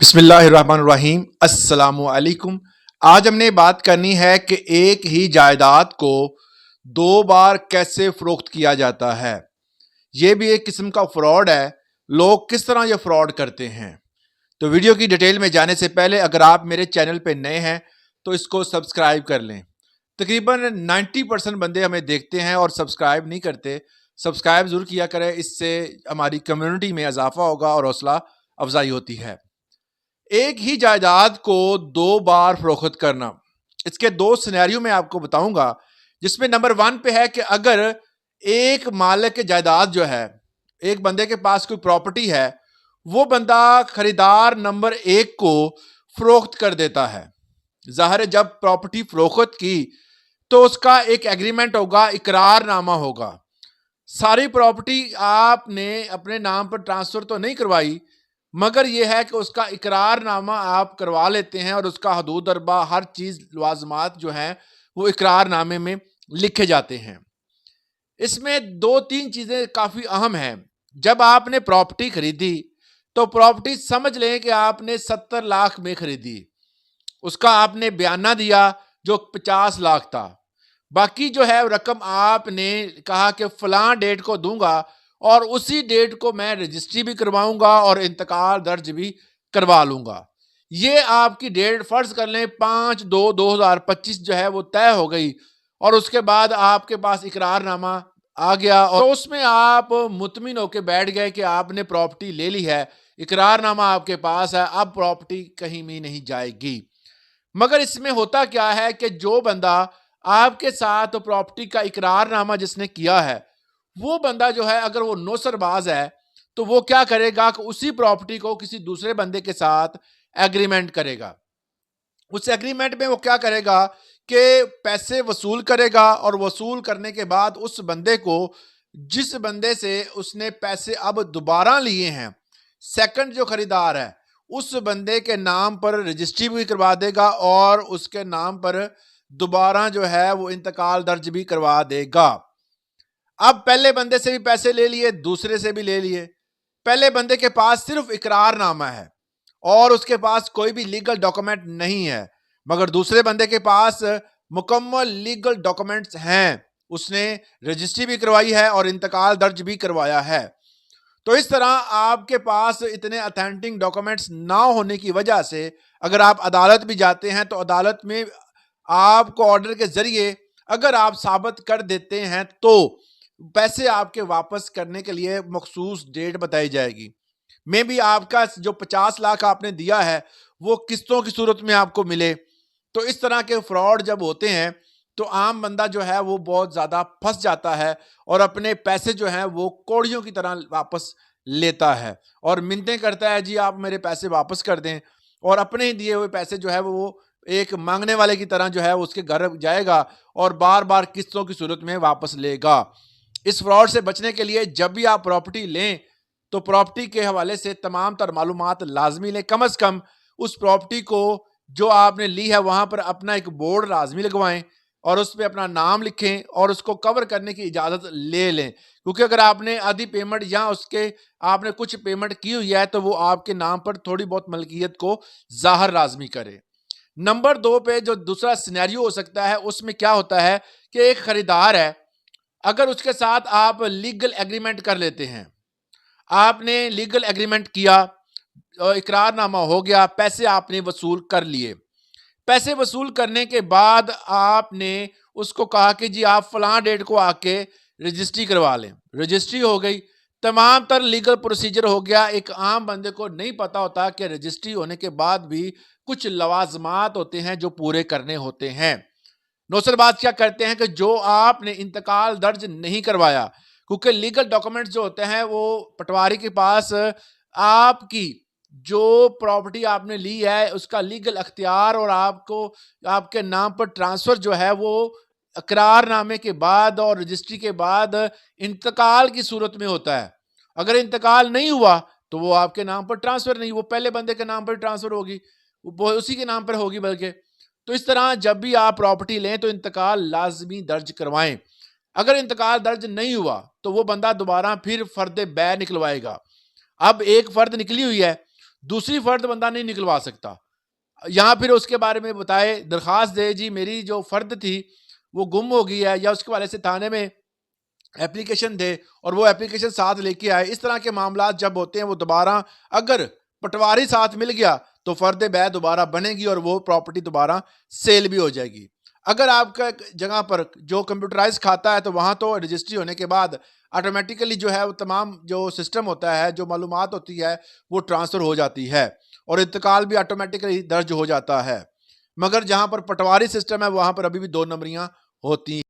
बिस्मिल्लाहिर्रहमानिर्रहीम अस्सलामुअलैकुम। आज हमने बात करनी है कि एक ही जायदाद को दो बार कैसे फरोख्त किया जाता है। ये भी एक किस्म का फ्रॉड है। लोग किस तरह ये फ्रॉड करते हैं, तो वीडियो की डिटेल में जाने से पहले अगर आप मेरे चैनल पे नए हैं तो इसको सब्सक्राइब कर लें। तकरीबन 90% बंदे हमें देखते हैं और सब्सक्राइब नहीं करते। सब्सक्राइब ज़रूर किया करें, इससे हमारी कम्युनिटी में इजाफा होगा और हौसला अफजाई होती है। एक ही जायदाद को दो बार फरोख्त करना, इसके दो सिनेरियो में आपको बताऊंगा। जिसमें नंबर 1 पे है कि अगर एक मालिक की जायदाद जो है, एक बंदे के पास कोई प्रॉपर्टी है, वो बंदा खरीदार नंबर 1 को फरोख्त कर देता है। जाहिर है जब प्रॉपर्टी फरोख्त की तो उसका एक एग्रीमेंट होगा, इकरारनामा होगा। सारी प्रॉपर्टी आपने अपने नाम पर ट्रांसफर तो नहीं करवाई, मगर यह है कि उसका इकरारनामा आप करवा लेते हैं और उसका हदूद अरबा हर चीज लवाजमात जो हैं वो इकरारनामे में लिखे जाते हैं। इसमें दो तीन चीजें काफी अहम हैं। जब आपने प्रॉपर्टी खरीदी तो प्रॉपर्टी समझ लें कि आपने 70 लाख में खरीदी, उसका आपने बयाना दिया जो 50 लाख था। बाकी जो है रकम आपने कहा कि फलां डेट को दूंगा और उसी डेट को मैं रजिस्ट्री भी करवाऊंगा और इंतकाल दर्ज भी करवा लूंगा। ये आपकी डेट फर्ज कर लें 5/2/2025 जो है वो तय हो गई और उसके बाद आपके पास इकरारनामा आ गया और तो उसमें आप मुतमिन होकर बैठ गए कि आपने प्रॉपर्टी ले ली है, इकरारनामा आपके पास है, अब प्रॉपर्टी कहीं भी नहीं जाएगी। मगर इसमें होता क्या है कि जो बंदा आपके साथ प्रॉपर्टी का इकरारनामा जिसने किया है, वो बंदा जो है अगर वो नौसरबाज है तो वो क्या करेगा कि उसी प्रॉपर्टी को किसी दूसरे बंदे के साथ एग्रीमेंट करेगा। उस एग्रीमेंट में वो क्या करेगा कि पैसे वसूल करेगा और वसूल करने के बाद उस बंदे को, जिस बंदे से उसने पैसे अब दोबारा लिए हैं, सेकंड जो खरीदार है, उस बंदे के नाम पर रजिस्ट्री भी करवा देगा और उसके नाम पर दोबारा जो है वो इंतकाल दर्ज भी करवा देगा। अब पहले बंदे से भी पैसे ले लिए, दूसरे से भी ले लिए। पहले बंदे के पास सिर्फ इकरारनामा है और उसके पास कोई भी लीगल डॉक्यूमेंट नहीं है, मगर दूसरे बंदे के पास मुकम्मल लीगल डॉक्यूमेंट्स हैं। उसने रजिस्ट्री भी करवाई है और इंतकाल दर्ज भी करवाया है। तो इस तरह आपके पास इतने अथेंटिक डॉक्यूमेंट्स ना होने की वजह से अगर आप अदालत भी जाते हैं तो अदालत में आपको ऑर्डर के जरिए अगर आप साबित कर देते हैं तो पैसे आपके वापस करने के लिए मखसूस डेट बताई जाएगी। मे भी आपका जो 50 लाख आपने दिया है वो किस्तों की सूरत में आपको मिले। तो इस तरह के फ्रॉड जब होते हैं तो आम बंदा जो है वो बहुत ज्यादा फंस जाता है और अपने पैसे जो हैं वो कौड़ियों की तरह वापस लेता है और मिन्नतें करता है, जी आप मेरे पैसे वापस कर दें, और अपने ही दिए हुए पैसे जो है वो एक मांगने वाले की तरह जो है उसके घर जाएगा और बार बार किस्तों की सूरत में वापस लेगा। इस फ्रॉड से बचने के लिए जब भी आप प्रॉपर्टी लें तो प्रॉपर्टी के हवाले से तमाम तर मालूमात लाजमी लें। कम से कम उस प्रॉपर्टी को जो आपने ली है वहां पर अपना एक बोर्ड लाजमी लगवाएं और उस पर अपना नाम लिखें और उसको कवर करने की इजाजत ले लें, क्योंकि अगर आपने आधी पेमेंट या उसके आपने कुछ पेमेंट की हुई है तो वो आपके नाम पर थोड़ी बहुत मलकियत को जाहिर लाजमी करे। नंबर 2 पे जो दूसरा सिनेरियो हो सकता है उसमें क्या होता है कि एक खरीदार है, अगर उसके साथ आप लीगल एग्रीमेंट कर लेते हैं, आपने लीगल एग्रीमेंट किया, इकरारनामा हो गया, पैसे आपने वसूल कर लिए। पैसे वसूल करने के बाद आपने उसको कहा कि जी आप फलां डेट को आके रजिस्ट्री करवा लें। रजिस्ट्री हो गई, तमाम तर लीगल प्रोसीजर हो गया। एक आम बंदे को नहीं पता होता कि रजिस्ट्री होने के बाद भी कुछ लवाजमात होते हैं जो पूरे करने होते हैं। नौसरबाज क्या करते हैं कि जो आपने इंतकाल दर्ज नहीं करवाया, क्योंकि लीगल डॉक्यूमेंट्स जो होते हैं वो पटवारी के पास आपकी जो प्रॉपर्टी आपने ली है उसका लीगल अख्तियार और आपको आपके नाम पर ट्रांसफर जो है वो इकरारनामे के बाद और रजिस्ट्री के बाद इंतकाल की सूरत में होता है। अगर इंतकाल नहीं हुआ तो वो आपके नाम पर ट्रांसफर नहीं, वो पहले बंदे के नाम पर ट्रांसफर होगी, वो उसी के नाम पर होगी बल्कि। तो इस तरह जब भी आप प्रॉपर्टी लें तो इंतकाल लाजमी दर्ज करवाएं। अगर इंतकाल दर्ज नहीं हुआ तो वो बंदा दोबारा फिर फर्द बै निकलवाएगा। अब एक फर्द निकली हुई है, दूसरी फ़र्द बंदा नहीं निकलवा सकता। यहाँ फिर उसके बारे में बताए, दरख्वास्त दे, जी मेरी जो फ़र्द थी वो गुम हो गई है, या उसके हवाले से थाने में एप्लीकेशन दे और वो एप्लीकेशन साथ लेके आए। इस तरह के मामलात जब होते हैं वो दोबारा अगर पटवारी साथ मिल गया तो फ़र्द बै दोबारा बनेगी और वो प्रॉपर्टी दोबारा सेल भी हो जाएगी। अगर आपका जगह पर जो कंप्यूटराइज़ खाता है तो वहाँ तो रजिस्ट्री होने के बाद ऑटोमेटिकली जो है वो तमाम जो सिस्टम होता है, जो मालूमात होती है वो ट्रांसफ़र हो जाती है और इंतकाल भी ऑटोमेटिकली दर्ज हो जाता है। मगर जहाँ पर पटवारी सिस्टम है वहाँ पर अभी भी 2 नंबरियाँ होती